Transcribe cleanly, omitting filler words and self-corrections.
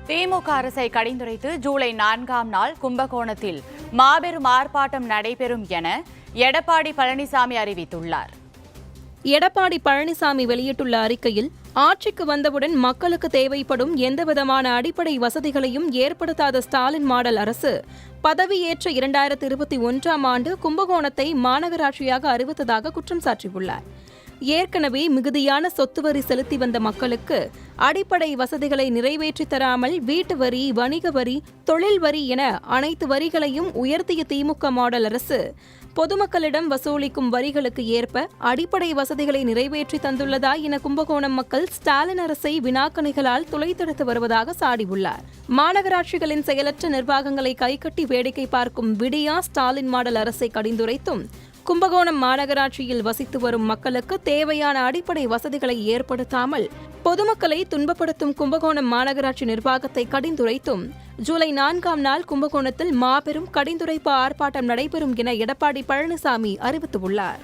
திமுக அரசை கடிந்துரைத்து ஜூலை 4ஆம் நாள் கும்பகோணத்தில் மாபெரும் ஆர்ப்பாட்டம் நடைபெறும் என எடப்பாடி பழனிசாமி அறிவித்துள்ளார். எடப்பாடி பழனிசாமி வெளியிட்டுள்ள அறிக்கையில், ஆட்சிக்கு வந்தவுடன் மக்களுக்கு தேவைப்படும் எந்தவிதமான அடிப்படை வசதிகளையும் ஏற்படுத்தாத ஸ்டாலின் மாடல் அரசு பதவியேற்ற 2021ஆம் ஆண்டு கும்பகோணத்தை மாநகராட்சியாக அறிவித்ததாக குற்றம் சாட்டியுள்ளார். ஏற்கனவே மிகுதியான சொத்து வரி செலுத்தி வந்த மக்களுக்கு அடிப்படை வசதிகளை நிறைவேற்றித் தராமல் வீட்டு வரி, வணிக வரி, தொழில் வரி என அனைத்து வரிகளையும் உயர்த்திய திமுக மாடல் அரசு பொதுமக்களிடம் வசூலிக்கும் வரிகளுக்கு ஏற்ப அடிப்படை வசதிகளை நிறைவேற்றி தந்துள்ளதா என கும்பகோணம் மக்கள் ஸ்டாலின் அரசை வினாக்கணைகளால் துளைத்தெடுத்து வருவதாக சாடியுள்ளார். மாநகராட்சிகளின் செயலற்ற நிர்வாகங்களை கைகட்டி வேடிக்கை பார்க்கும் விடியா ஸ்டாலின் மாடல் அரசை கடிந்துரைத்தும், கும்பகோணம் மாநகராட்சியில் வசித்து வரும் மக்களுக்கு தேவையான அடிப்படை வசதிகளை ஏற்படுத்தாமல் பொதுமக்களை துன்பப்படுத்தும் கும்பகோணம் மாநகராட்சி நிர்வாகத்தை கடிந்துரைத்தும், ஜூலை 4ஆம் நாள் கும்பகோணத்தில் மாபெரும் கடிந்துரைப்பு ஆர்ப்பாட்டம் நடைபெறும் என எடப்பாடி பழனிசாமி அறிவித்துள்ளார்.